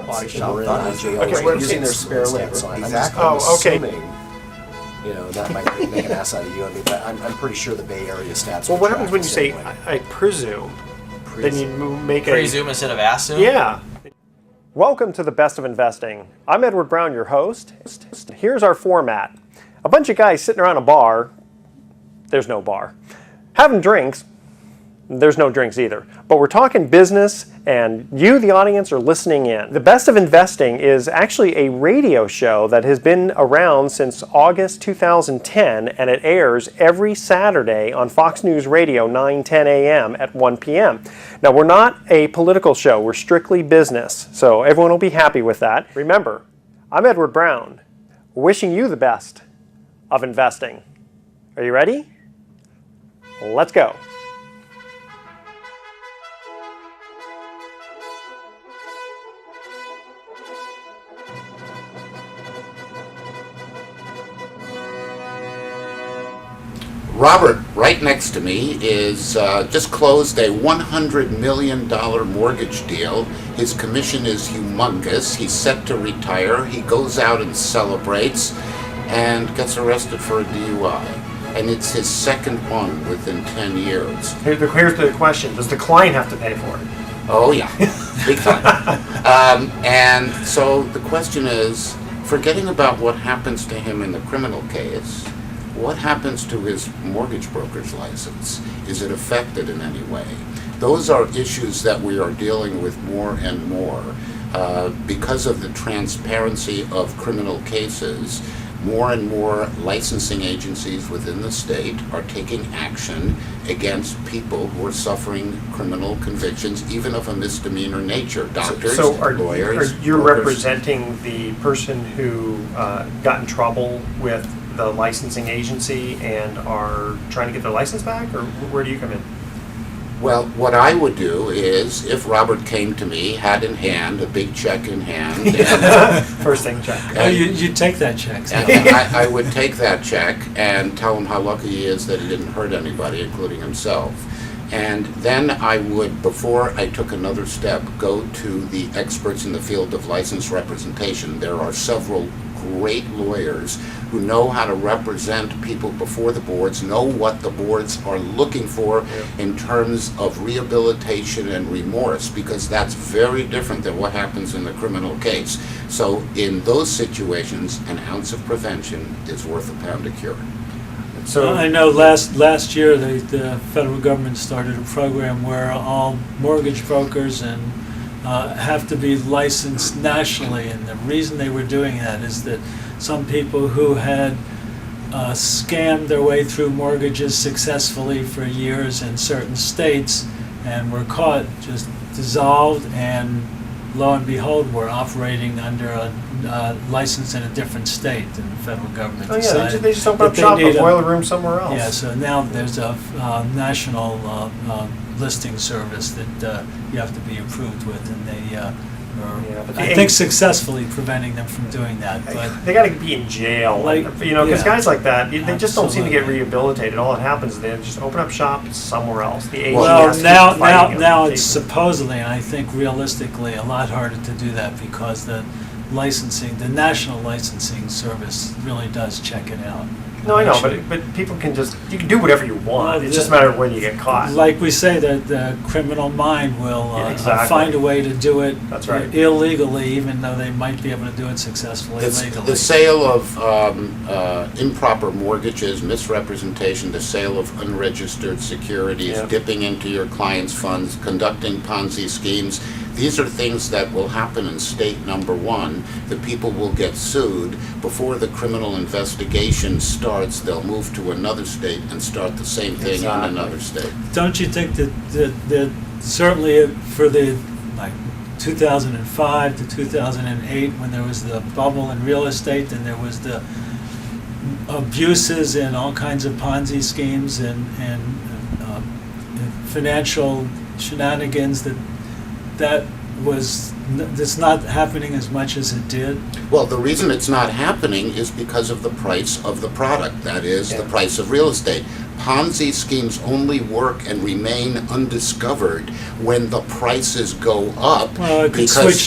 body shop We're in does. jails Okay, using their spare labor. So I'm Exactly. assuming, that might make an ass out of you. I mean, but I'm pretty sure the Bay Area stats. Well, would what track happens when the you same say, way. I presume? Then you make a... Presume instead of assume? Yeah. Welcome to the Best of Investing. I'm Edward Brown, your host. Here's our format. A bunch of guys sitting around a bar. There's no bar. Having drinks. There's no drinks either. But we're talking business, and you, the audience, are listening in. The Best of Investing is actually a radio show that has been around since August 2010, and it airs every Saturday on Fox News Radio, 9:10 a.m. at 1 p.m. Now, we're not a political show. We're strictly business, so everyone will be happy with that. Remember, I'm Edward Brown, wishing you the best of investing. Are you ready? Let's go. Robert, right next to me, is just closed a $100 million mortgage deal. His commission is humongous. He's set to retire. He goes out and celebrates and gets arrested for a DUI. And it's his second one within 10 years. Here's the question. Does the client have to pay for it? Oh, yeah. Big time. And so the question is, forgetting about what happens to him in the criminal case, what happens to his mortgage broker's license? Is it affected in any way? Those are issues that we are dealing with more and more. Because of the transparency of criminal cases, more and more licensing agencies within the state are taking action against people who are suffering criminal convictions, even of a misdemeanor nature. Doctors, lawyers. Are you representing the person who got in trouble with the licensing agency and are trying to get their license back, or where do you come in? Well, what I would do is, if Robert came to me, hat in hand, a big check in hand, and, First thing, check. You take that check. and I would take that check and tell him how lucky he is that he didn't hurt anybody, including himself. And then I would, before I took another step, go to the experts in the field of license representation. There are several great lawyers who know how to represent people before the boards, know what the boards are looking for in terms of rehabilitation and remorse, because that's very different than what happens in the criminal case. So in those situations, an ounce of prevention is worth a pound of cure. So I know last year the federal government started a program where all mortgage brokers and have to be licensed nationally, and the reason they were doing that is that some people who had scammed their way through mortgages successfully for years in certain states and were caught just dissolved, and lo and behold were operating under a license in a different state, and the federal government decided they just open up shop, a boiler room somewhere else. Yeah, so now there's a national listing service that you have to be approved with, and they are, I think, successfully preventing them from doing that. But they got to be in jail, because guys like that, they just don't seem to get rehabilitated. All that happens is they just open up shop somewhere else. The well, now it's supposedly, and I think realistically, a lot harder to do that because the national licensing service really does check it out. No, I know, but people you can do whatever you want. It's just a matter of when you get caught. Like we say, that the criminal mind will find a way to do it illegally, even though they might be able to do it successfully legally. The sale of improper mortgages, misrepresentation, the sale of unregistered securities, dipping into your client's funds, conducting Ponzi schemes, these are things that will happen in state number one. The people will get sued. Before the criminal investigation starts, they'll move to another state and start the same thing in another state. Don't you think that certainly for the 2005 to 2008, when there was the bubble in real estate and there was the abuses and all kinds of Ponzi schemes and financial shenanigans, that it's not happening as much as it did? Well, the reason it's not happening is because of the price of the product, that is, the price of real estate. Ponzi schemes only work and remain undiscovered when the prices go up. Well, it could because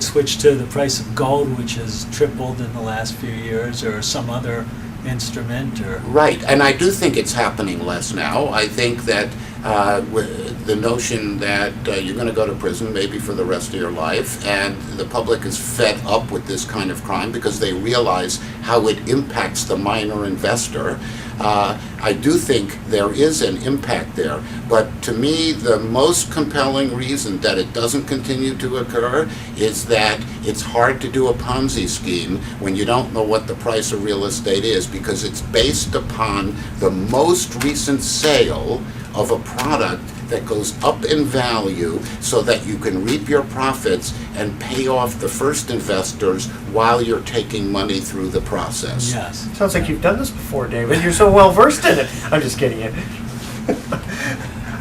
switch to the price of gold, which has tripled in the last few years, or some other instrument, or Right, and I do think it's happening less now. I think that the notion that you're going to go to prison maybe for the rest of your life, and the public is fed up with this kind of crime because they realize how it impacts the minor investor. I do think there is an impact there, but to me, the most compelling reason that it doesn't continue to occur is that it's hard to do a Ponzi scheme when you don't know what the price of real estate is, because it's based upon the most recent sale of a product that goes up in value so that you can reap your profits and pay off the first investors while you're taking money through the process. yes. Sounds like you've done this before, David. You're so well versed in it. I'm just kidding you.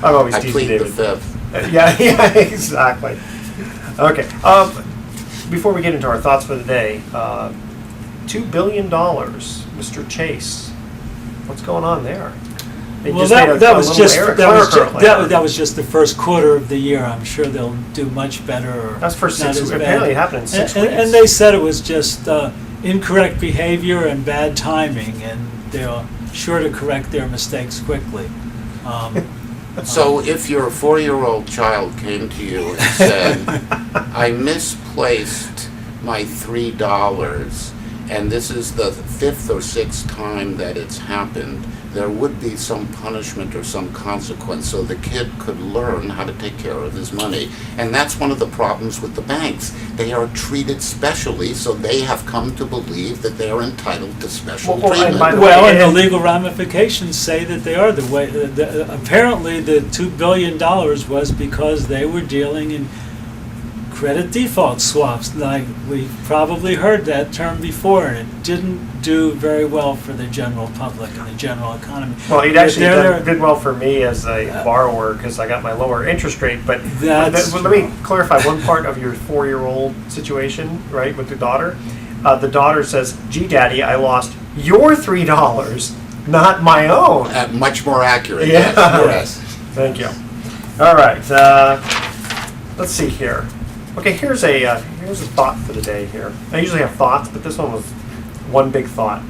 I'm always I teasing plead the David. fifth. Yeah, exactly. Okay. Before we get into our thoughts for the day, $2 billion, Mr. Chase. What's going on there? They Well, just made that a was little just error- that was clerical just, error. that was just the first quarter of the year. I'm sure they'll do much better. Or That's for not 6 as weeks. bad. Apparently it happened in 6 weeks. And they said it was just incorrect behavior and bad timing, and they're sure to correct their mistakes quickly. So if your 4-year-old child came to you and said, I misplaced my $3, and this is the 5th or 6th time that it's happened, there would be some punishment or some consequence so the kid could learn how to take care of his money. And that's one of the problems with the banks. They are treated specially, so they have come to believe that they are entitled to special Well, and treatment. by the Well, way, and the and- legal ramifications say that they are the way. Apparently, the $2 billion was because they were dealing in credit default swaps. Like, we probably heard that term before, and it didn't do very well for the general public and the general economy. Well, he'd But actually they're- did well for me as a borrower because I got my lower interest rate. But That's let me clarify one part of your 4-year-old situation, right, with the daughter. The daughter says, "Gee, Daddy, I lost your $3, not my own." Much more accurate. Yeah. Yes. Thank you. All right. Let's see here. Okay, here's a thought for the day here. I usually have thoughts, but this one was one big thought.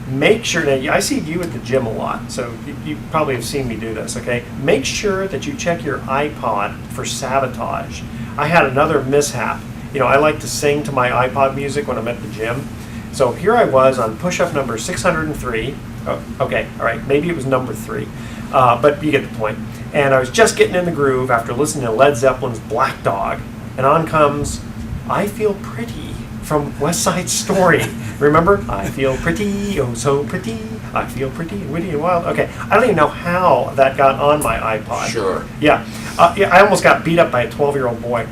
Make sure, now I see you at the gym a lot, so you probably have seen me do this, okay? Make sure that you check your iPod for sabotage. I had another mishap. You know, I like to sing to my iPod music when I'm at the gym. So here I was on push-up number 603. Oh, okay, all right, maybe it was number 3, but you get the point. And I was just getting in the groove after listening to Led Zeppelin's Black Dog, and on comes I Feel Pretty from West Side Story. Remember? I feel pretty, oh so pretty, I feel pretty and witty and wild. Okay, I don't even know how that got on my iPod. Sure. Yeah, I almost got beat up by a 12-year-old boy.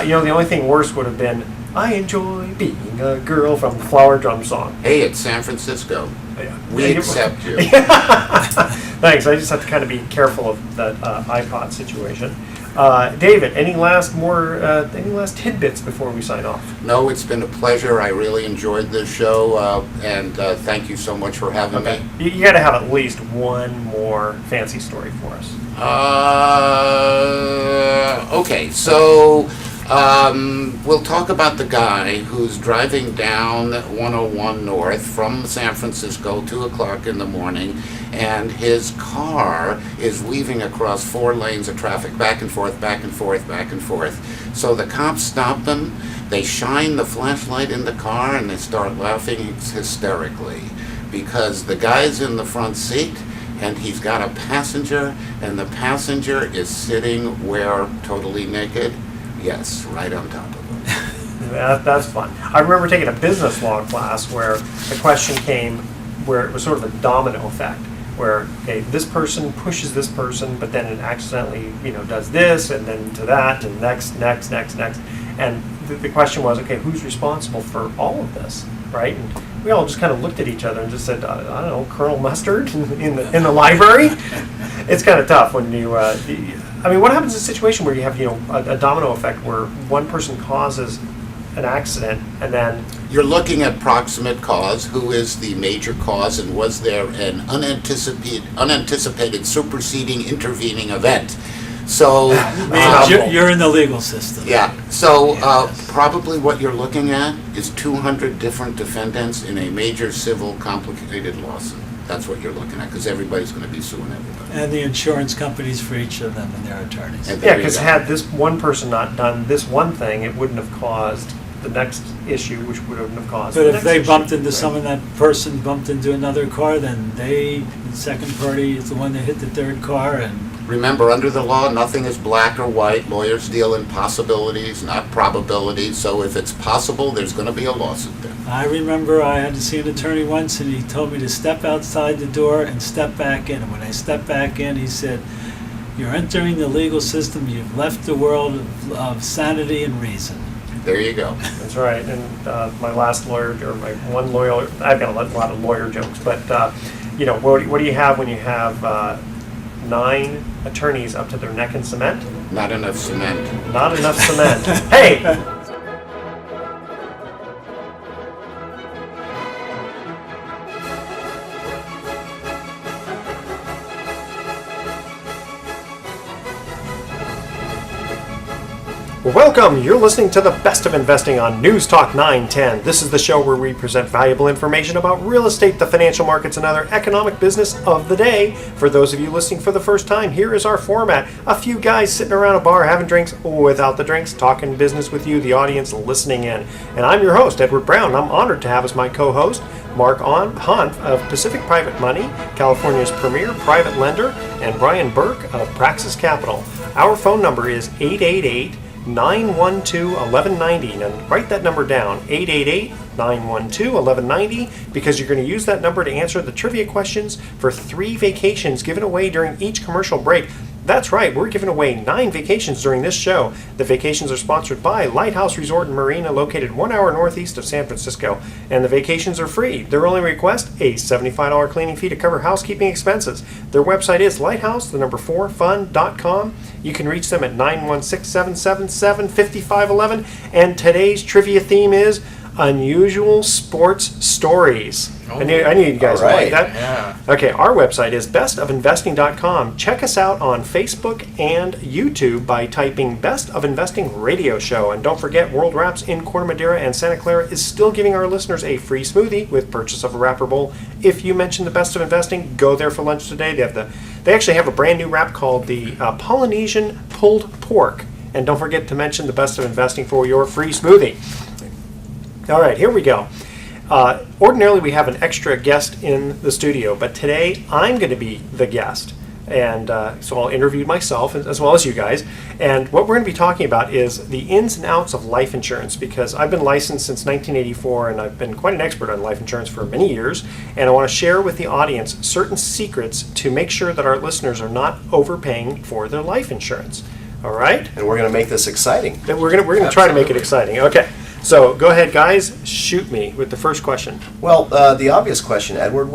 You know, the only thing worse would have been, I enjoy being a girl from the Flower Drum Song. Hey, it's San Francisco. We Yeah. accept you. Thanks, I just have to kind of be careful of that iPod situation. David, any last tidbits before we sign off? No, it's been a pleasure. I really enjoyed this show, and thank you so much for having me. You got to have at least one more fancy story for us. Okay, so we'll talk about the guy who's driving down 101 North from San Francisco, 2 o'clock in the morning, and his car is weaving across 4 lanes of traffic, back and forth, back and forth, back and forth. So the cops stop them, they shine the flashlight in the car, and they start laughing hysterically because the guy's in the front seat, and he's got a passenger, and the passenger is sitting where? Totally naked? Yes, right on top of him. That's fun. I remember taking a business law class where the question came where it was sort of a domino effect, where, okay, this person pushes this person, but then it accidentally, does this, and then to that, and next. And the question was, okay, who's responsible for all of this, right? And we all just kind of looked at each other and just said, I don't know, Colonel Mustard in the library. It's kind of tough when you I mean, what happens in a situation where you have, a domino effect where one person causes an accident and then You're looking at proximate cause, who is the major cause, and was there an unanticipated superseding intervening event? So, You're in the legal system. yeah, so probably what you're looking at is 200 different defendants in a major civil complicated lawsuit. That's what you're looking at, because everybody's going to be suing everybody. And the insurance companies for each of them and their attorneys. And yeah, there you because go. had this one person not done this one thing, it wouldn't have caused the next issue, which wouldn't have caused But the if next they issue. bumped into Right. someone, that person bumped into another car, then the second party is the one that hit the third car, and Remember, under the law, nothing is black or white. Lawyers deal in possibilities, not probabilities. So if it's possible, there's going to be a lawsuit there. I remember I had to see an attorney once, and he told me to step outside the door and step back in. And when I stepped back in, he said, "You're entering the legal system. You've left the world of sanity and reason." There you go. That's right. And my last lawyer, or my one lawyer, I've got a lot of lawyer jokes, but what do you have when you have 9 attorneys up to their neck in cement? Not enough cement. Not enough cement. Hey! Welcome! You're listening to the Best of Investing on News Talk 910. This is the show where we present valuable information about real estate, the financial markets, and other economic business of the day. For those of you listening for the first time, here is our format. A few guys sitting around a bar having drinks without the drinks, talking business with you, the audience, listening in. And I'm your host, Edward Brown. I'm honored to have as my co-host Mark Hunt of Pacific Private Money, California's premier private lender, and Brian Burke of Praxis Capital. Our phone number is 888-912-1190. Now write that number down, 888-912-1190, because you're going to use that number to answer the trivia questions for 3 vacations given away during each commercial break. That's right, we're giving away 9 vacations during this show. The vacations are sponsored by Lighthouse Resort and Marina, located 1 hour northeast of San Francisco, and the vacations are free. Their only request, a $75 cleaning fee to cover housekeeping expenses. Their website is lighthouse4fun.com. You can reach them at 916-777-5511, and today's trivia theme is unusual sports stories. I knew you guys would like that. Yeah. Okay, our website is bestofinvesting.com. Check us out on Facebook and YouTube by typing Best of Investing Radio Show. And don't forget, World Wraps in Corte Madera and Santa Clara is still giving our listeners a free smoothie with purchase of a wrapper bowl. If you mention the Best of Investing, go there for lunch today. They actually have a brand new wrap called the Polynesian Pulled Pork. And don't forget to mention the Best of Investing for your free smoothie. All right, here we go. Ordinarily, we have an extra guest in the studio, but today I'm going to be the guest. And so I'll interview myself as well as you guys. And what we're going to be talking about is the ins and outs of life insurance, because I've been licensed since 1984 and I've been quite an expert on life insurance for many years. And I want to share with the audience certain secrets to make sure that our listeners are not overpaying for their life insurance. All right? And we're going to make this exciting. Then we're going to try to make it exciting. Okay. So go ahead, guys. Shoot me with the first question. Well, the obvious question, Edward,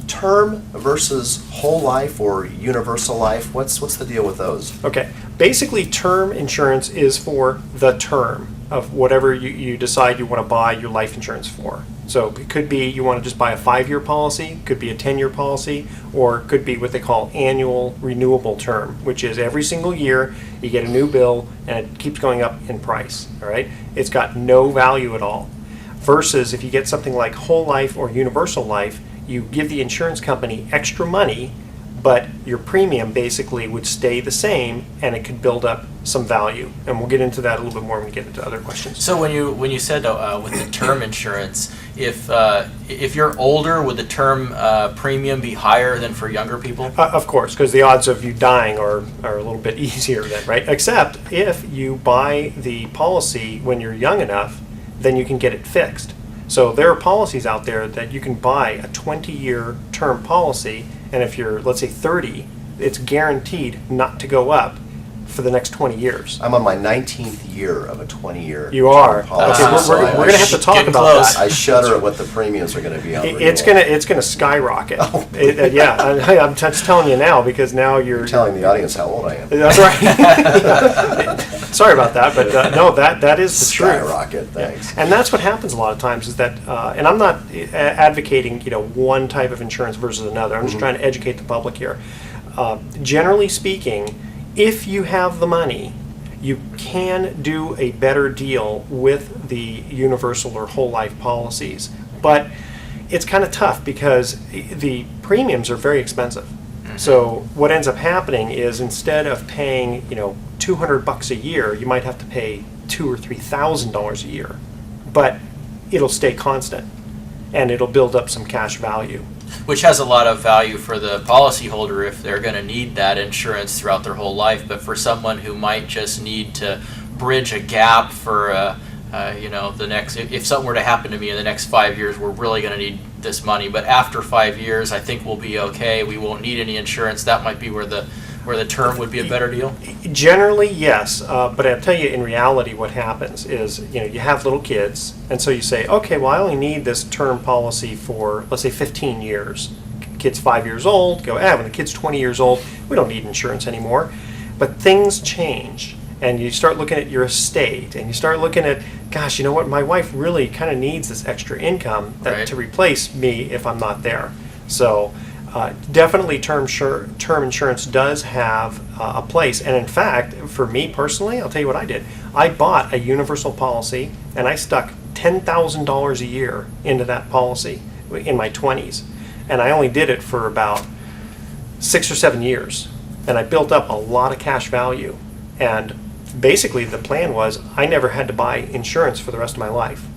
term versus whole life or universal life, what's the deal with those? Okay. Basically, term insurance is for the term of whatever you decide you want to buy your life insurance for. So it could be you want to just buy a 5-year policy, could be a 10-year policy, or it could be what they call annual renewable term, which is every single year you get a new bill and it keeps going up in price. All right, it's got no value at all. Versus if you get something like whole life or universal life, you give the insurance company extra money, but your premium basically would stay the same and it could build up some value. And we'll get into that a little bit more when we get into other questions. So when you said with the term insurance, if you're older, would the term premium be higher than for younger people? Of course, because the odds of you dying are a little bit easier then, right? Except if you buy the policy when you're young enough, then you can get it fixed. So there are policies out there that you can buy a 20-year term policy, and if you're, let's say, 30, it's guaranteed not to go up for the next 20 years. I'm on my 19th year of a 20-year. You are. policy, Okay, so we're going to have to talk Getting about close. that. I shudder at what the premiums are going to be on renewal. It's gonna skyrocket. Yeah, I'm just telling you now because now you're telling the audience how old I am. That's right. Sorry about that, but no, that is the truth. Skyrocket, thanks. And that's what happens a lot of times is that, and I'm not advocating one type of insurance versus another. I'm just trying to educate the public here. Generally speaking, if you have the money, you can do a better deal with the universal or whole life policies, but it's kind of tough because the premiums are very expensive. So what ends up happening is instead of paying, $200 a year, you might have to pay $2,000 or $3,000 a year, but it'll stay constant and it'll build up some cash value. Which has a lot of value for the policyholder if they're going to need that insurance throughout their whole life. But for someone who might just need to bridge a gap for, the next, if something were to happen to me in the next 5 years, we're really going to need this money. But after 5 years, I think we'll be okay. We won't need any insurance. That might be where the term would be a better deal. Generally, yes, but I'll tell you in reality what happens is, you have little kids, and so you say, okay, well, I only need this term policy for, let's say, 15 years. Kid's 5 years old, go, when the kid's 20 years old, we don't need insurance anymore. But things change, and you start looking at your estate, and you start looking at, gosh, you know what, my wife really kind of needs this extra income Right. to replace me if I'm not there. So definitely term insurance does have a place. And in fact, for me personally, I'll tell you what I did. I bought a universal policy and I stuck $10,000 a year into that policy in my 20s. And I only did it for about 6 or 7 years. And I built up a lot of cash value. And basically the plan was I never had to buy insurance for the rest of my life.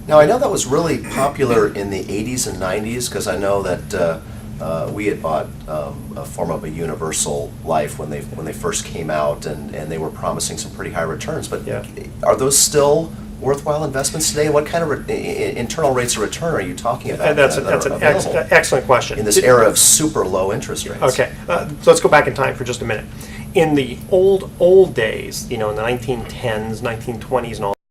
Now, I know that was really popular in the 80s and 90s because I know that we had bought a form of a universal life when they first came out, and they were promising some pretty high returns. But Yeah. are those still worthwhile investments today? What kind of internal rates of return are you talking about? That's that an are available excellent question. in this era of super low interest rates? Okay, let's go back in time for just a minute. In the old days, in the 1910s, 1920s and all